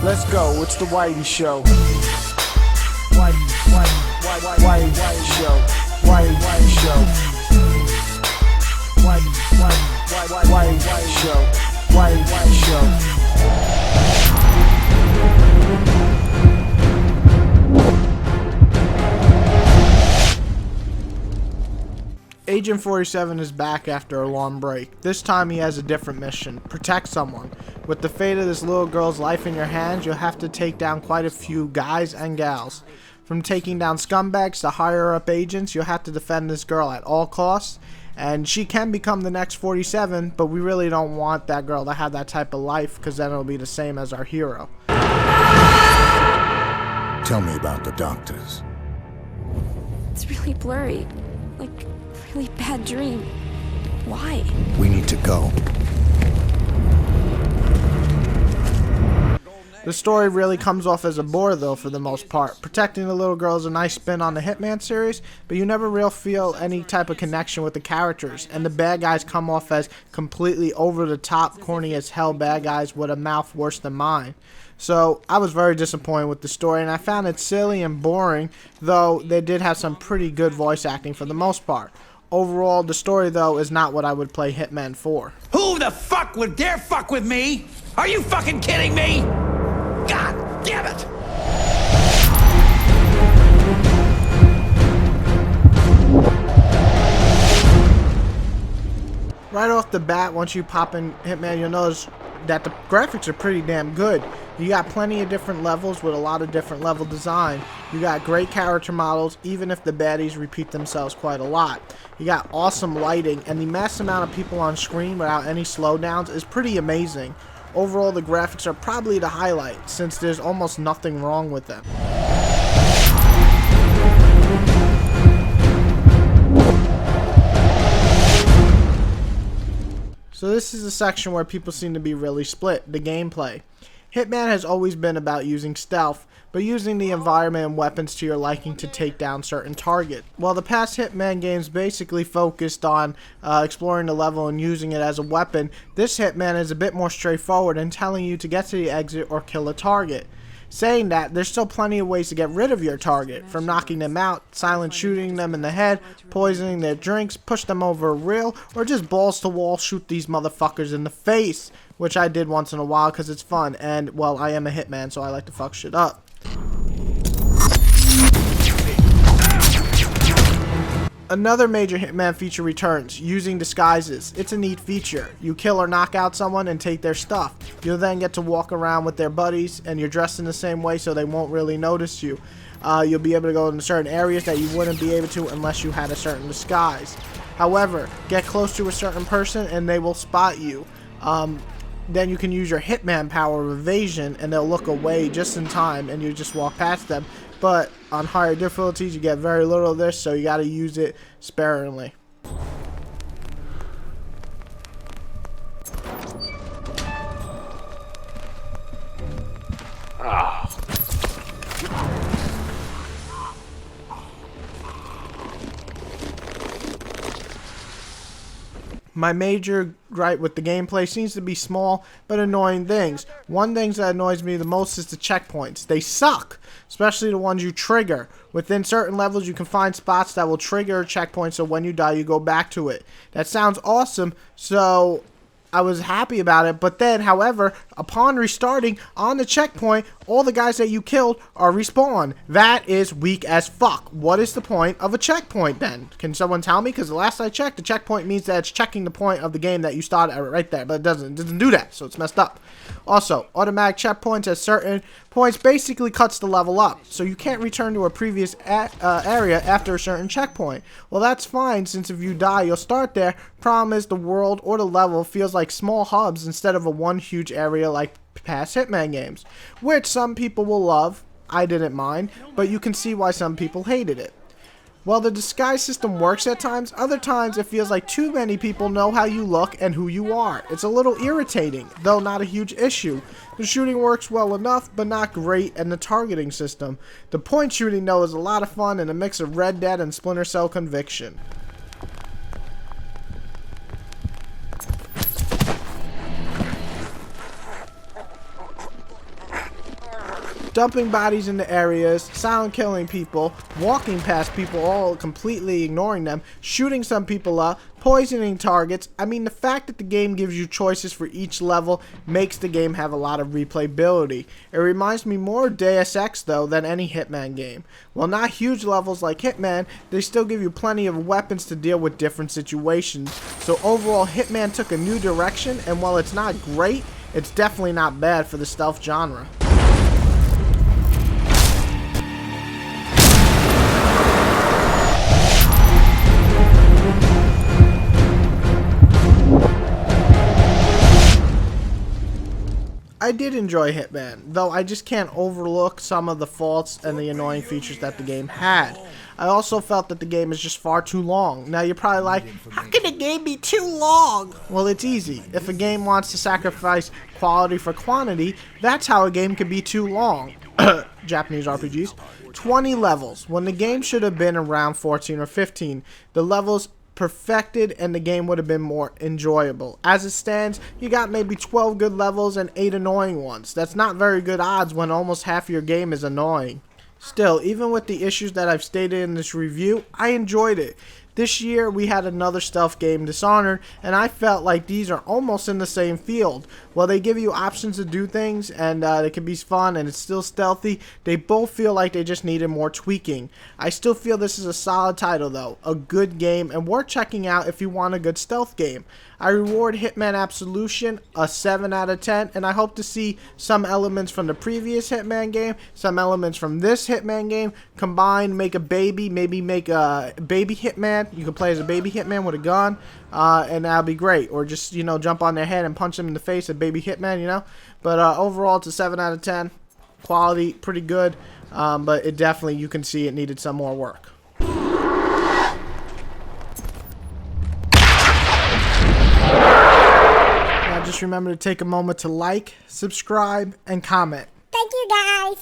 Let's go, it's the Whitey Show. Whitey Show. Whitey Show. Whitey Show. Whitey Show. Agent 47 is back after a long break. This time he has a different mission: protect someone. With the fate of this little girl's life in your hands, you'll have to take down quite a few guys and gals. From taking down scumbags to higher up agents, you'll have to defend this girl at all costs. And she can become the next 47, but we really don't want that girl to have that type of life, because then it'll be the same as our hero. Tell me about the doctors. It's really blurry. Like, really bad dream. Why? We need to go. The story really comes off as a bore though for the most part. Protecting the little girl is a nice spin on the Hitman series, but you never really feel any type of connection with the characters, and the bad guys come off as completely over the top, corny as hell bad guys with a mouth worse than mine. So I was very disappointed with the story, and I found it silly and boring, though they did have some pretty good voice acting for the most part. Overall, the story though is not what I would play Hitman for. Who the fuck would dare fuck with me? Are you fucking kidding me? God damn it! Right off the bat, once you pop in Hitman, you'll notice that the graphics are pretty damn good. You got plenty of different levels with a lot of different level design. You got great character models, even if the baddies repeat themselves quite a lot. You got awesome lighting, and the mass amount of people on screen without any slowdowns is pretty amazing. Overall, the graphics are probably the highlight, since there's almost nothing wrong with them. So this is a section where people seem to be really split: the gameplay. Hitman has always been about using stealth, but using the environment and weapons to your liking to take down certain targets. While the past Hitman games basically focused on exploring the level and using it as a weapon, this Hitman is a bit more straightforward in telling you to get to the exit or kill a target. Saying that, there's still plenty of ways to get rid of your target, from knocking them out, silent shooting them in the head, poisoning their drinks, push them over a rail, or just balls to wall shoot these motherfuckers in the face, which I did once in a while because it's fun, and, well, I am a hitman, so I like to fuck shit up. Another major Hitman feature returns: using disguises. It's a neat feature. You kill or knock out someone and take their stuff. You'll then get to walk around with their buddies, and you're dressed in the same way so they won't really notice you. You'll be able to go into certain areas that you wouldn't be able to unless you had a certain disguise. However, get close to a certain person and they will spot you. Then you can use your Hitman power of evasion, and they'll look away just in time and you just walk past them. But on higher difficulties, you get very little of this, so you gotta use it sparingly. My major gripe with the gameplay seems to be small but annoying things. One thing that annoys me the most is the checkpoints. They suck, especially the ones you trigger. Within certain levels you can find spots that will trigger a checkpoint, so when you die you go back to it. That sounds awesome, so I was happy about it, but then, however, upon restarting on the checkpoint, all the guys that you killed are respawned. That is weak as fuck. What is the point of a checkpoint then? Can someone tell me? Because the last I checked, the checkpoint means that it's checking the point of the game that you started at right there, but it doesn't do that, so it's messed up. Also, automatic checkpoints at certain points basically cuts the level up, so you can't return to a previous area after a certain checkpoint. Well, that's fine, since if you die, you'll start there. Problem is, the world or the level feels like small hubs instead of a one huge area like past Hitman games, which some people will love. I didn't mind, but you can see why some people hated it. While the disguise system works at times, other times it feels like too many people know how you look and who you are. It's a little irritating, though not a huge issue. The shooting works well enough, but not great, and the targeting system. The point shooting, though, is a lot of fun and a mix of Red Dead and Splinter Cell Conviction. dumping bodies into areas, silent killing people, walking past people, all completely ignoring them, shooting some people up, poisoning targets. I mean, the fact that the game gives you choices for each level makes the game have a lot of replayability. It reminds me more of Deus Ex though than any Hitman game. While not huge levels like Hitman, they still give you plenty of weapons to deal with different situations. So overall, Hitman took a new direction, and while it's not great, it's definitely not bad for the stealth genre. I did enjoy Hitman, though I just can't overlook some of the faults and the annoying features that the game had. I also felt that the game is just far too long. Now you're probably like, how can a game be too long? Well, it's easy. If a game wants to sacrifice quality for quantity, that's how a game can be too long. Japanese RPGs. 20 levels, when the game should have been around 14 or 15. The levels perfected and the game would have been more enjoyable. As it stands, you got maybe 12 good levels and 8 annoying ones. That's not very good odds when almost half your game is annoying. Still, even with the issues that I've stated in this review, I enjoyed it. This year we had another stealth game, Dishonored, and I felt like these are almost in the same field. While they give you options to do things and they can be fun and it's still stealthy, they both feel like they just needed more tweaking. I still feel this is a solid title though, a good game, and worth checking out if you want a good stealth game. I reward Hitman Absolution a 7 out of 10, and I hope to see some elements from the previous Hitman game, some elements from this Hitman game, combined, make a baby, maybe make a baby Hitman. You can play as a baby Hitman with a gun, and that'll be great. Or just, you know, jump on their head and punch them in the face, a baby Hitman, you know. But overall, it's a 7 out of 10. Quality, pretty good, but it definitely, you can see it needed some more work. Just remember to take a moment to like, subscribe, and comment. Thank you, guys.